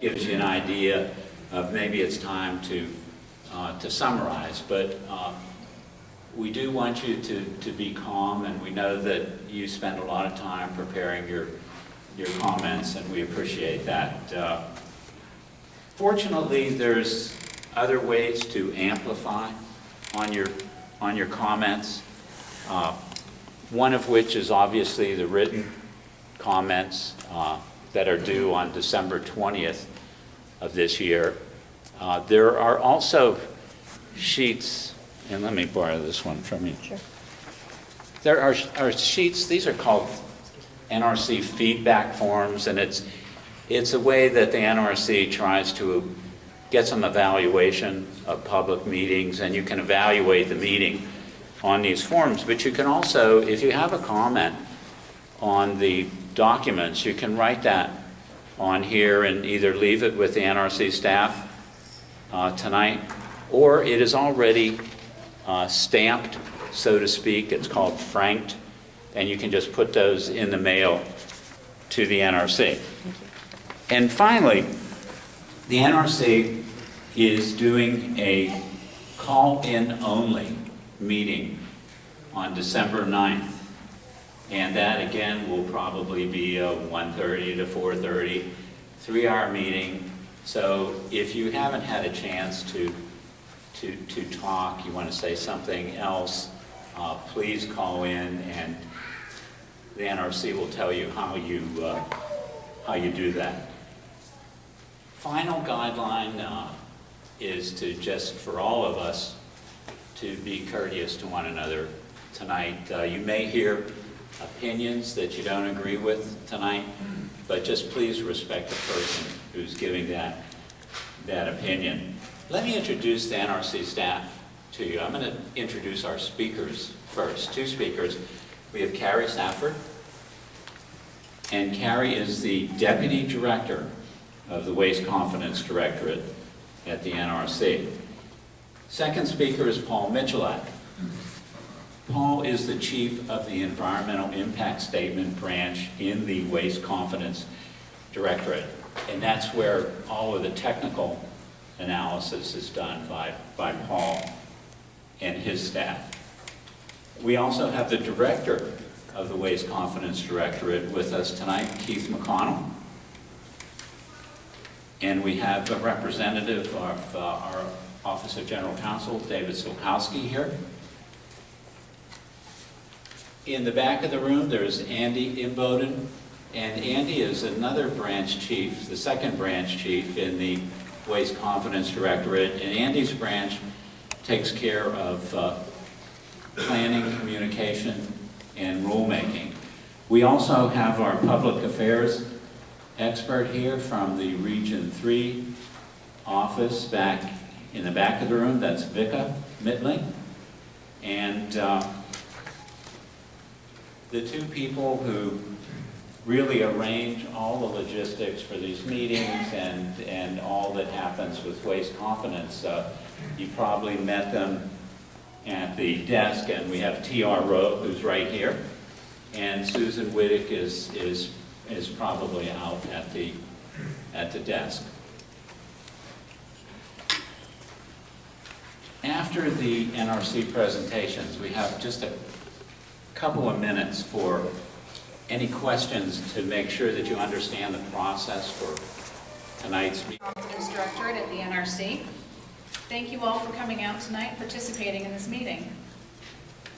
gives you an idea of maybe it's time to summarize. But we do want you to be calm, and we know that you spend a lot of time preparing your comments, and we appreciate that. Fortunately, there's other ways to amplify on your comments. One of which is obviously the written comments that are due on December 20th of this year. There are also sheets, and let me borrow this one from you. Sure. There are sheets, these are called NRC feedback forms, and it's a way that the NRC tries to get some evaluation of public meetings, and you can evaluate the meeting on these forms. But you can also, if you have a comment on the documents, you can write that on here and either leave it with the NRC staff tonight, or it is already stamped, so to speak. It's called franked, and you can just put those in the mail to the NRC. And finally, the NRC is doing a call-in only meeting on December 9th. And that, again, will probably be a 1:30 to 4:30, 3-hour meeting. So if you haven't had a chance to talk, you want to say something else, please call in, and the NRC will tell you how you do that. Final guideline is to just, for all of us, to be courteous to one another tonight. You may hear opinions that you don't agree with tonight, but just please respect the person who's giving that opinion. Let me introduce the NRC staff to you. I'm going to introduce our speakers first. 2 speakers. We have Carrie Stafford, and Carrie is the Deputy Director of the Waste Confidence Directorate at the NRC. Second speaker is Paul Michalak. Paul is the Chief of the Environmental Impact Statement Branch in the Waste Confidence Directorate, and that's where all of the technical analysis is done by Paul and his staff. We also have the Director of the Waste Confidence Directorate with us tonight, Keith McConnell. And we have a representative of our Office of General Counsel, David Silkowski, here. In the back of the room, there's Andy Imboden, and Andy is another branch chief, the second branch chief in the Waste Confidence Directorate, and Andy's branch takes care of planning, communication, and rulemaking. We also have our public affairs expert here from the Region 3 office back in the back of the room. That's Vika Mitling. And the 2 people who really arrange all the logistics for these meetings and all that happens with Waste Confidence. You probably met them at the desk, and we have T.R. Rowe, who's right here, and Susan Whittick is probably out at the desk. After the NRC presentations, we have just a couple of minutes for any questions to make sure that you understand the process for tonight's meeting. Confidence Directorate at the NRC. Thank you all for coming out tonight, participating in this meeting.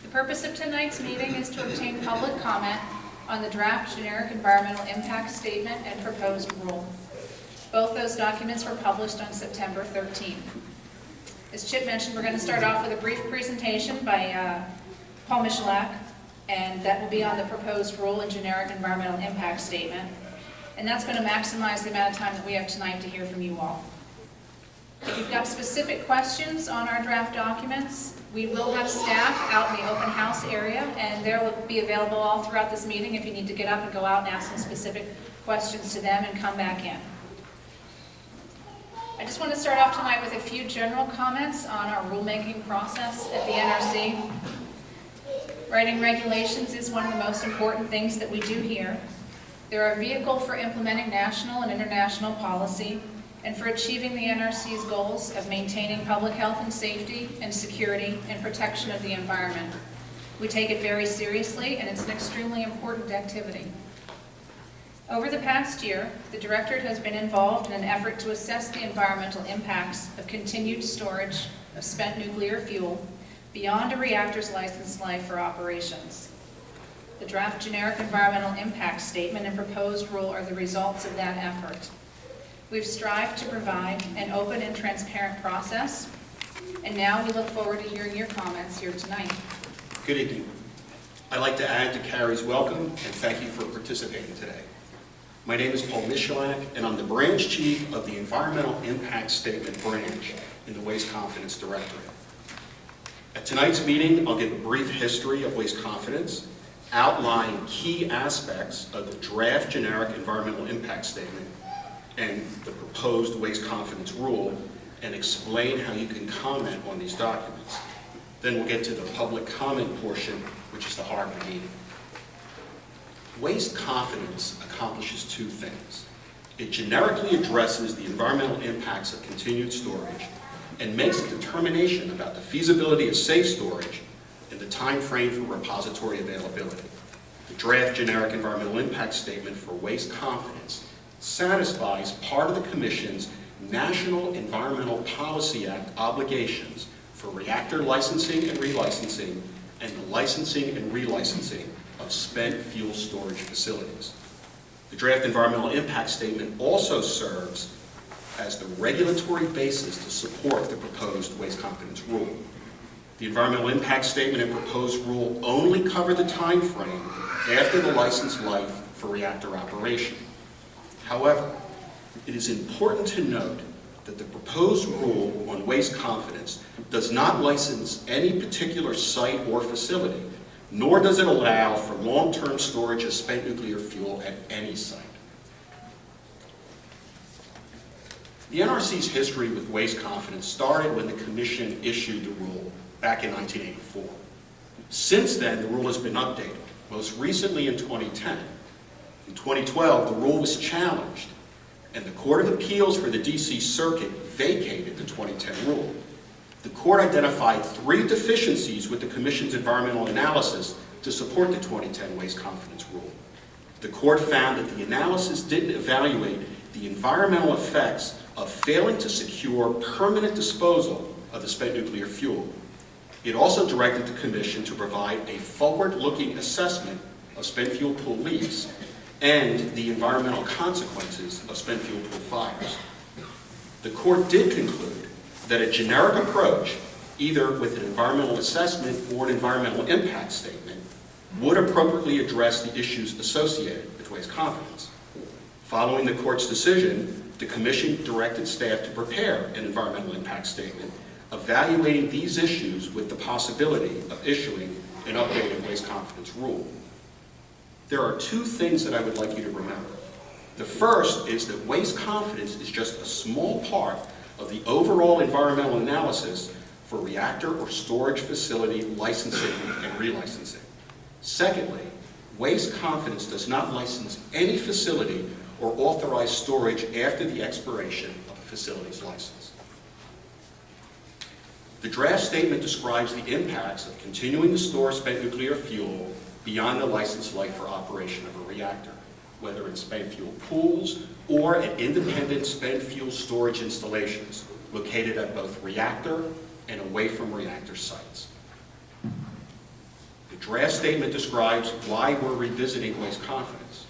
The purpose of tonight's meeting is to obtain public comment on the draft generic environmental impact statement and proposed rule. Both those documents were published on September 13th. As Chip mentioned, we're going to start off with a brief presentation by Paul Michalak, and that will be on the proposed rule and generic environmental impact statement. And that's going to maximize the amount of time that we have tonight to hear from you all. If you've got specific questions on our draft documents, we will have staff out in the open house area, and they'll be available all throughout this meeting if you need to get up and go out and ask some specific questions to them and come back in. I just want to start off tonight with a few general comments on our rulemaking process at the NRC. Writing regulations is one of the most important things that we do here. They're a vehicle for implementing national and international policy and for achieving the NRC's goals of maintaining public health and safety and security and protection of the environment. We take it very seriously, and it's an extremely important activity. Over the past year, the Directorate has been involved in an effort to assess the environmental impacts of continued storage of spent nuclear fuel beyond a reactor's licensed life for operations. The draft generic environmental impact statement and proposed rule are the results of that effort. We've strived to provide an open and transparent process, and now we look forward to hearing your comments here tonight. Good evening. I'd like to add to Carrie's welcome and thank you for participating today. My name is Paul Michalak, and I'm the branch chief of the Environmental Impact Statement branch in the Waste Confidence Directorate. At tonight's meeting, I'll give a brief history of waste confidence, outline key aspects of the draft generic environmental impact statement and the proposed waste confidence rule, and explain how you can comment on these documents. Then we'll get to the public comment portion, which is the heart of the meeting. Waste confidence accomplishes two things. It generically addresses the environmental impacts of continued storage and makes a determination about the feasibility of safe storage and the time frame for repository availability. The draft generic environmental impact statement for waste confidence satisfies part of the Commission's National Environmental Policy Act obligations for reactor licensing and relicensing and the licensing and relicensing of spent fuel storage facilities. The draft environmental impact statement also serves as the regulatory basis to support the proposed waste confidence rule. The environmental impact statement and proposed rule only cover the time frame after the license life for reactor operation. However, it is important to note that the proposed rule on waste confidence does not license any particular site or facility, nor does it allow for long-term storage of spent nuclear fuel at any site. The NRC's history with waste confidence started when the Commission issued the rule back in 1984. Since then, the rule has been updated, most recently in 2010. In 2012, the rule was challenged, and the Court of Appeals for the D.C. Circuit vacated the 2010 rule. The Court identified 3 deficiencies with the Commission's environmental analysis to support the 2010 waste confidence rule. The Court found that the analysis didn't evaluate the environmental effects of failing to secure permanent disposal of the spent nuclear fuel. It also directed the Commission to provide a forward-looking assessment of spent fuel pool leaks and the environmental consequences of spent fuel pool fires. The Court did conclude that a generic approach, either with an environmental assessment or an environmental impact statement, would appropriately address the issues associated with waste confidence. Following the Court's decision, the Commission directed staff to prepare an environmental impact statement evaluating these issues with the possibility of issuing an updated waste confidence rule. There are 2 things that I would like you to remember. The first is that waste confidence is just a small part of the overall environmental analysis for reactor or storage facility licensing and relicensing. Secondly, waste confidence does not license any facility or authorize storage after the expiration of a facility's license. The draft statement describes the impacts of continuing to store spent nuclear fuel beyond the licensed life for operation of a reactor, whether in spent fuel pools or at independent spent fuel storage installations located at both reactor and away from reactor sites. The draft statement describes why we're revisiting waste confidence.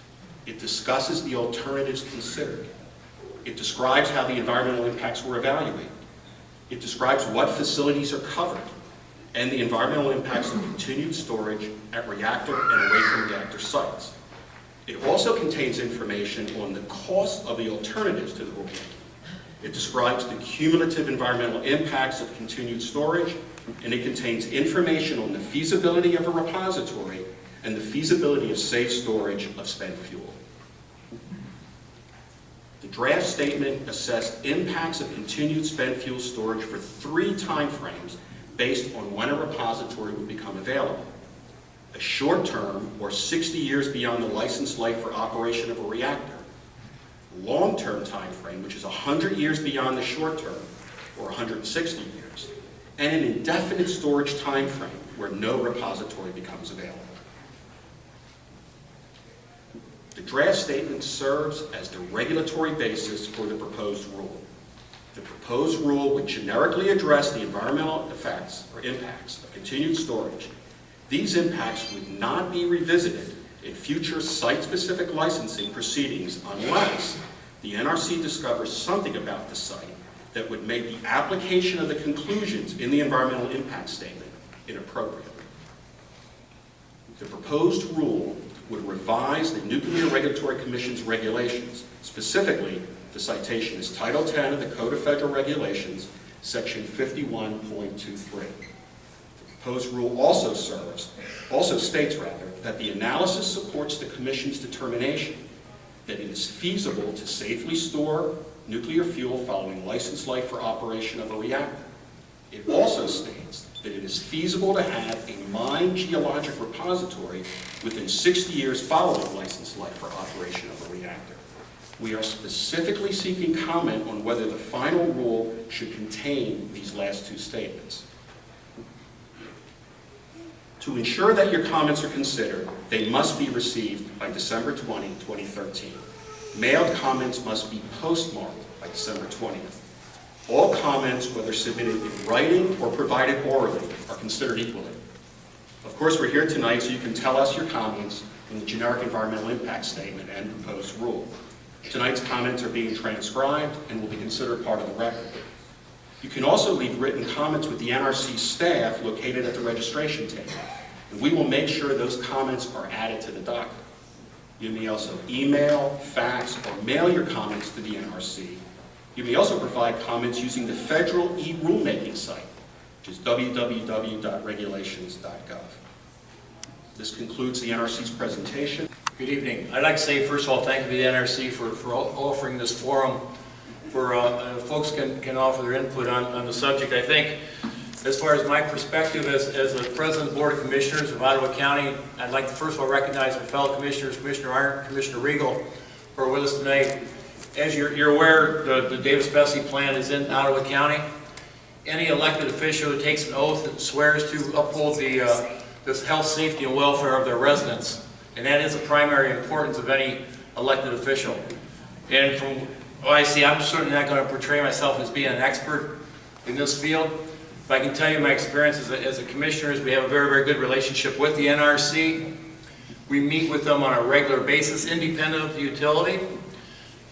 It discusses the alternatives considered. It describes how the environmental impacts were evaluated. It describes what facilities are covered and the environmental impacts of continued storage at reactor and away from reactor sites. It also contains information on the cost of the alternatives to the rule. It describes the cumulative environmental impacts of continued storage, and it contains information on the feasibility of a repository and the feasibility of safe storage of spent fuel. The draft statement assessed impacts of continued spent fuel storage for 3 timeframes based on when a repository would become available. a short term or 60 years beyond the license life for operation of a reactor, long-term time frame, which is 100 years beyond the short term or 160 years, and an indefinite storage time frame where no repository becomes available. The draft statement serves as the regulatory basis for the proposed rule. The proposed rule would generically address the environmental effects or impacts of continued storage. These impacts would not be revisited in future site-specific licensing proceedings unless the NRC discovers something about the site that would make the application of the conclusions in the environmental impact statement inappropriate. The proposed rule would revise the Nuclear Regulatory Commission's regulations. Specifically, the citation is Title 10 of the Code of Federal Regulations, Section 51.23. The proposed rule also states that the analysis supports the Commission's determination that it is feasible to safely store nuclear fuel following license life for operation of a reactor. It also states that it is feasible to have a mine geologic repository within 60 years following license life for operation of a reactor. We are specifically seeking comment on whether the final rule should contain these last two statements. To ensure that your comments are considered, they must be received by December 20, 2013. Mailed comments must be postmarked by December 20th. All comments, whether submitted in writing or provided orally, are considered equally. Of course, we're here tonight so you can tell us your comments on the generic environmental impact statement and proposed rule. Tonight's comments are being transcribed and will be considered part of the record. You can also leave written comments with the NRC staff located at the registration table, and we will make sure those comments are added to the docket. You may also email, fax, or mail your comments to the NRC. You may also provide comments using the federal e-rulemaking site, which is www.regulations.gov. This concludes the NRC's presentation. Good evening. I'd like to say, first of all, thank you to the NRC for offering this forum for folks can offer their input on the subject. I think, as far as my perspective as the President of the Board of Commissioners of Ottawa County, I'd like to first of all recognize my fellow commissioners, Commissioner Arndt, Commissioner Regal, who are with us tonight. As you're aware, the Davis-Besse plan is in Ottawa County. Any elected official who takes an oath and swears to uphold the health, safety, and welfare of their residents, and that is the primary importance of any elected official. And from what I see, I'm certainly not going to portray myself as being an expert in this field, but I can tell you my experience as a commissioner is we have a very, very good relationship with the NRC. We meet with them on a regular basis, independent of the utility.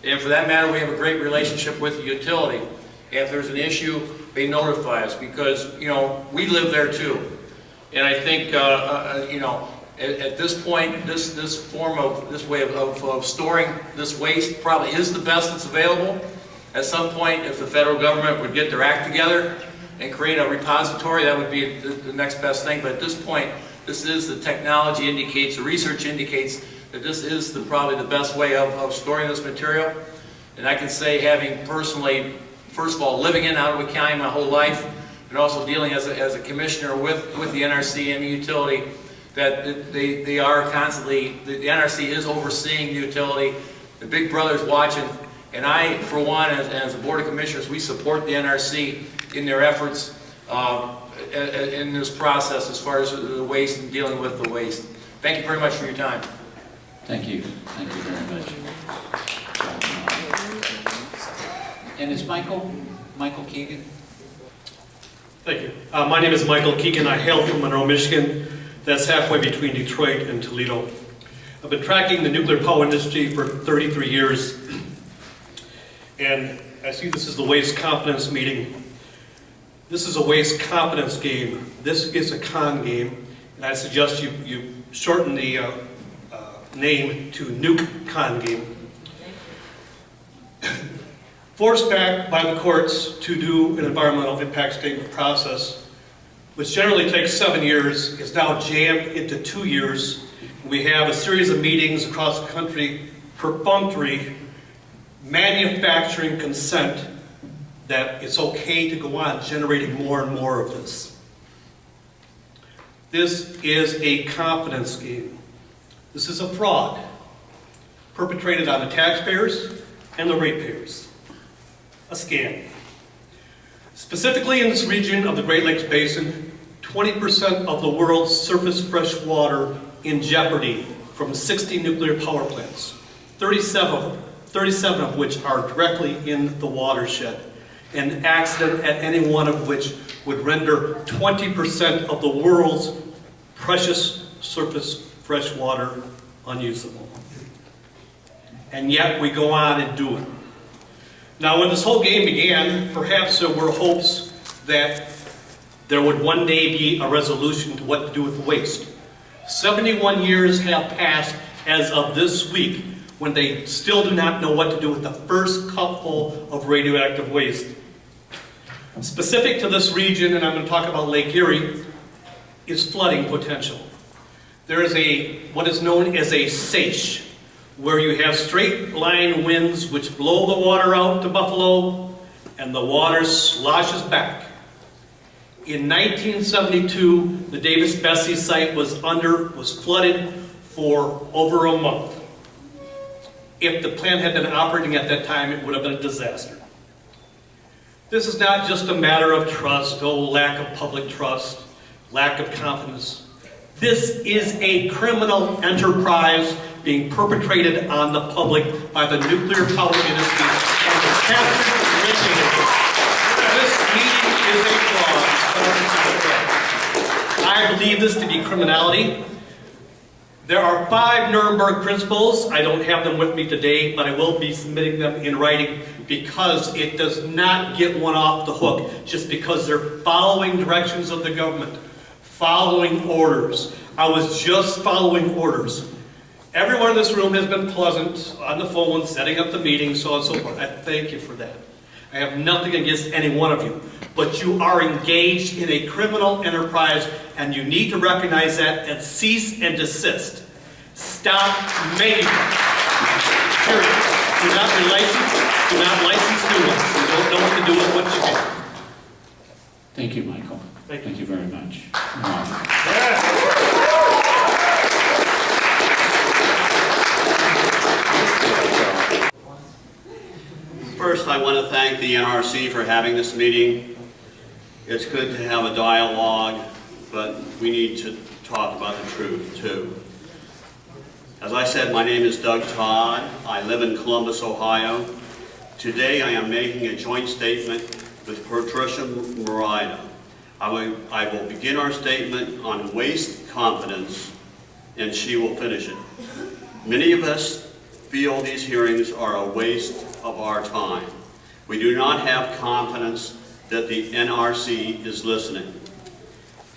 And for that matter, we have a great relationship with the utility. And if there's an issue, they notify us because, you know, we live there too. And I think, you know, at this point, this way of storing this waste probably is the best that's available. At some point, if the federal government would get their act together and create a repository, that would be the next best thing. But at this point, this is the technology indicates, the research indicates that this is probably the best way of storing this material. And I can say, having personally, first of all, living in Ottawa County my whole life, and also dealing as a commissioner with the NRC and the utility, that they are constantly, the NRC is overseeing the utility, the big brother's watching, and I, for one, as a Board of Commissioners, we support the NRC in their efforts in this process as far as the waste and dealing with the waste. Thank you very much for your time. Thank you. Thank you very much. And is Michael Keegan? Thank you. My name is Michael Keegan. I hail from Monroe, Michigan. That's halfway between Detroit and Toledo. I've been tracking the nuclear power industry for 33 years. And I see this is the waste confidence meeting. This is a waste confidence game. This is a con game. And I suggest you shorten the name to Nuke Con Game. Forced back by the courts to do an environmental impact statement process, which generally takes 7 years, is now jammed into 2 years. We have a series of meetings across the country, perfunctory, manufacturing consent that it's okay to go on generating more and more of this. This is a confidence game. This is a fraud perpetrated on the taxpayers and the ratepayers. A scam. Specifically in this region of the Great Lakes Basin, 20% of the world's surface fresh water in jeopardy from 60 nuclear power plants, 37 of which are directly in the watershed. An accident at any one of which would render 20% of the world's precious surface fresh water unusable. And yet we go on and do it. Now, when this whole game began, perhaps there were hopes that there would one day be a resolution to what to do with the waste. 71 years have passed as of this week when they still do not know what to do with the first cupful of radioactive waste. Specific to this region, and I'm going to talk about Lake Erie, is flooding potential. There is what is known as a seiche, where you have straight line winds which blow the water out to Buffalo, and the water sloshes back. In 1972, the Davis-Besse site was flooded for over a month. If the plant had been operating at that time, it would have been a disaster. This is not just a matter of trust, lack of public trust, lack of confidence. This is a criminal enterprise being perpetrated on the public by the nuclear power industry and the taxpayers and regulators. This meeting is a fraud. I believe this to be criminality. There are 5 Nuremberg principles. I don't have them with me today, but I will be submitting them in writing because it does not get one off the hook just because they're following directions of the government, following orders. I was just following orders. Everyone in this room has been pleasant on the phone, setting up the meeting, so on and so forth. I thank you for that. I have nothing against any one of you, but you are engaged in a criminal enterprise, and you need to recognize that and cease and desist. Stop making them. Period. Do not license new ones. You don't know what to do with what you get. Thank you, Michael. Thank you. Very much. First, I want to thank the NRC for having this meeting. It's good to have a dialogue, but we need to talk about the truth, too. As I said, my name is Doug Todd. I live in Columbus, Ohio. Today, I am making a joint statement with Patricia Morida. I will begin our statement on waste confidence, and she will finish it. Many of us feel these hearings are a waste of our time. We do not have confidence that the NRC is listening.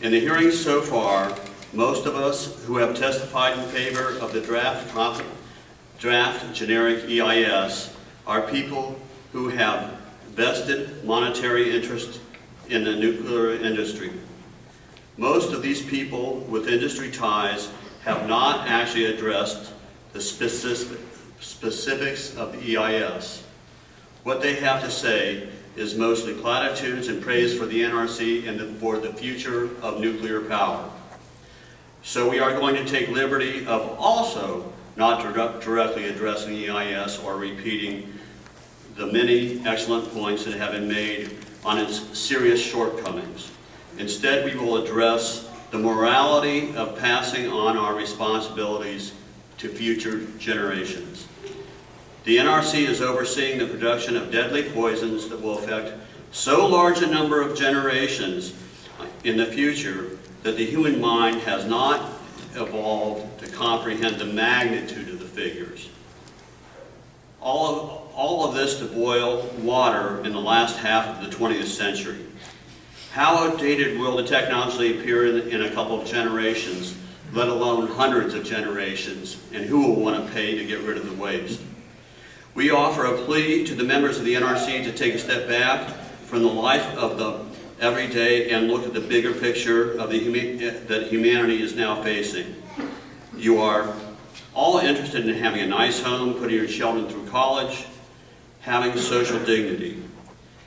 In the hearings so far, most of us who have testified in favor of the draft generic EIS are people who have vested monetary interest in the nuclear industry. Most of these people with industry ties have not actually addressed the specifics of the EIS. What they have to say is mostly platitudes and praise for the NRC and for the future of nuclear power. So we are going to take liberty of also not directly addressing the EIS or repeating the many excellent points that have been made on its serious shortcomings. Instead, we will address the morality of passing on our responsibilities to future generations. The NRC is overseeing the production of deadly poisons that will affect so large a number of generations in the future that the human mind has not evolved to comprehend the magnitude of the figures. All of this to boil water in the last half of the 20th century. How outdated will the technology appear in a couple of generations, let alone hundreds of generations, and who will want to pay to get rid of the waste? We offer a plea to the members of the NRC to take a step back from the life of the everyday and look at the bigger picture of that humanity is now facing. You are all interested in having a nice home, putting your children through college, having social dignity.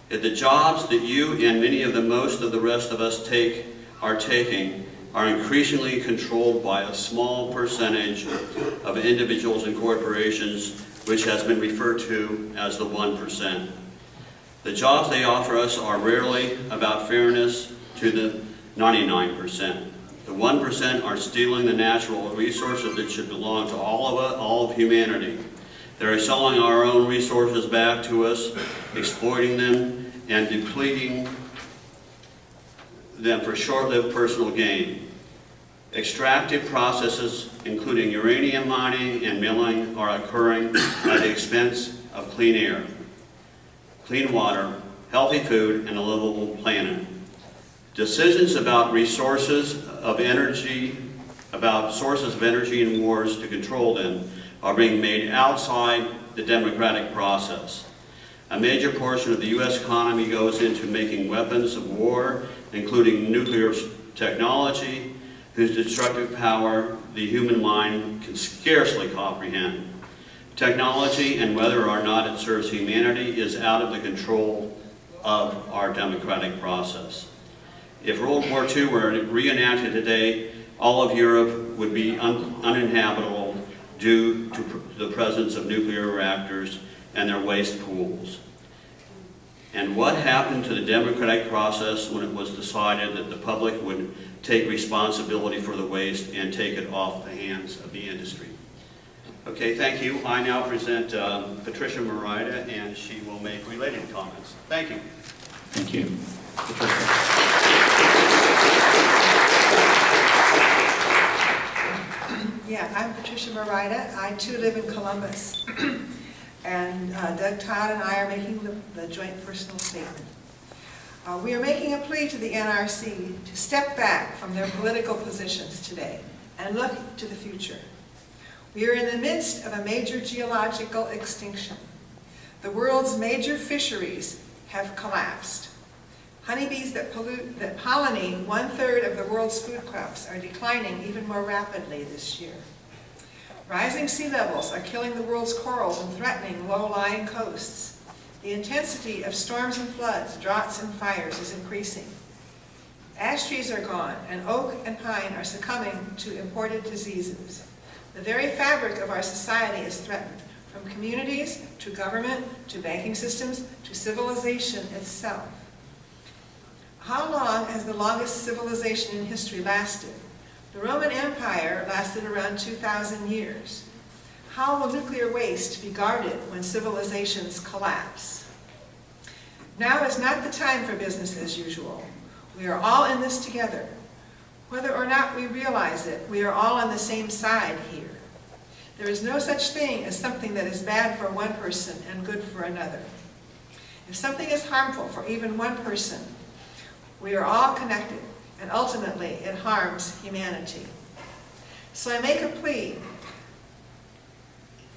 If the jobs that you and many of the most of the rest of us are taking are increasingly controlled by a small percentage of individuals and corporations, which has been referred to as the 1%. The jobs they offer us are rarely about fairness to the 99%. The 1% are stealing the natural resources that should belong to all of humanity. They are selling our own resources back to us, exploiting them, and depleting them for short-lived personal gain. Extractive processes, including uranium mining and milling, are occurring at the expense of clean air, clean water, healthy food, and a livable planet. Decisions about sources of energy and wars to control them are being made outside the democratic process. A major portion of the U.S. economy goes into making weapons of war, including nuclear technology, whose destructive power the human mind can scarcely comprehend. Technology, and whether or not it serves humanity, is out of the control of our democratic process. If World War II were reenacted today, all of Europe would be uninhabitable due to the presence of nuclear reactors and their waste pools. And what happened to the democratic process when it was decided that the public would take responsibility for the waste and take it off the hands of the industry? Okay, thank you. I now present Patricia Morita, and she will make related comments. Thank you. Thank you. Yeah, I'm Patricia Morita. I too live in Columbus. And Doug Todd and I are making the joint personal statement. We are making a plea to the NRC to step back from their political positions today and look to the future. We are in the midst of a major geological extinction. The world's major fisheries have collapsed. Honeybees that pollinate 1/3 of the world's food crops are declining even more rapidly this year. Rising sea levels are killing the world's corals and threatening low-lying coasts. The intensity of storms and floods, droughts and fires is increasing. Ash trees are gone, and oak and pine are succumbing to imported diseases. The very fabric of our society is threatened, from communities to government to banking systems to civilization itself. How long has the longest civilization in history lasted? The Roman Empire lasted around 2,000 years. How will nuclear waste be guarded when civilizations collapse? Now is not the time for business as usual. We are all in this together. Whether or not we realize it, we are all on the same side here. There is no such thing as something that is bad for one person and good for another. If something is harmful for even one person, we are all connected, and ultimately it harms humanity. So I make a plea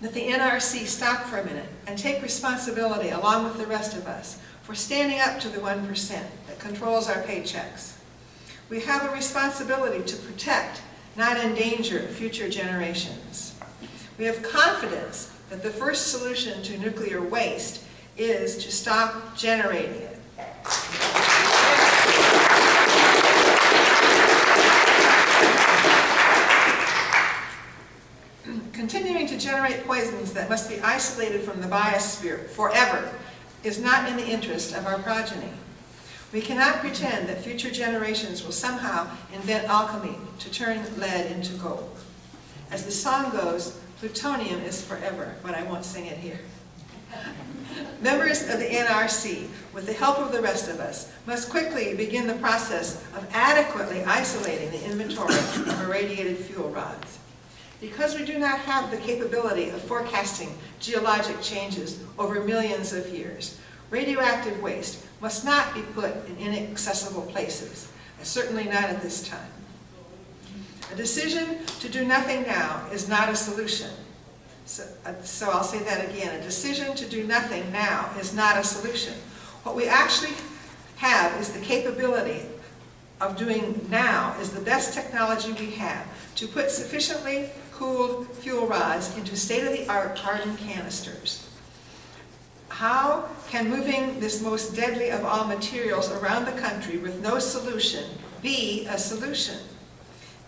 that the NRC stop for a minute and take responsibility along with the rest of us for standing up to the 1% that controls our paychecks. We have a responsibility to protect, not endanger, future generations. We have confidence that the first solution to nuclear waste is to stop generating it. Continuing to generate poisons that must be isolated from the biosphere forever is not in the interest of our progeny. We cannot pretend that future generations will somehow invent alchemy to turn lead into gold. As the song goes, plutonium is forever, but I won't sing it here. Members of the NRC, with the help of the rest of us, must quickly begin the process of adequately isolating the inventory of irradiated fuel rods. Because we do not have the capability of forecasting geologic changes over millions of years, radioactive waste must not be put in inaccessible places, and certainly not at this time. A decision to do nothing now is not a solution. So I'll say that again. A decision to do nothing now is not a solution. What we actually have is the capability of doing now is the best technology we have to put sufficiently cooled fuel rods into state-of-the-art hardened canisters. How can moving this most deadly of all materials around the country with no solution be a solution?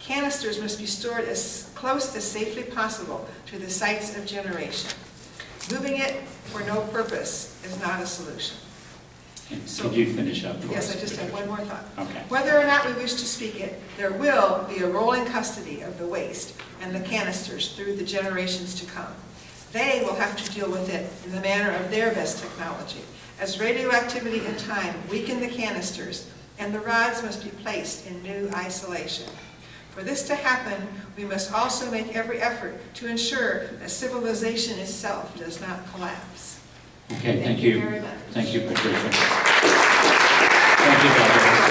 Canisters must be stored as close as safely possible to the sites of generation. Moving it for no purpose is not a solution. So- Could you finish up for us? Yes, I just have one more thought. Okay. Whether or not we wish to speak it, there will be a rolling custody of the waste and the canisters through the generations to come. They will have to deal with it in the manner of their best technology. As radioactivity and time weaken the canisters, and the rods must be placed in new isolation. For this to happen, we must also make every effort to ensure that civilization itself does not collapse. Okay, thank you you. very much. Thank you, Patricia. Thank you, Dr.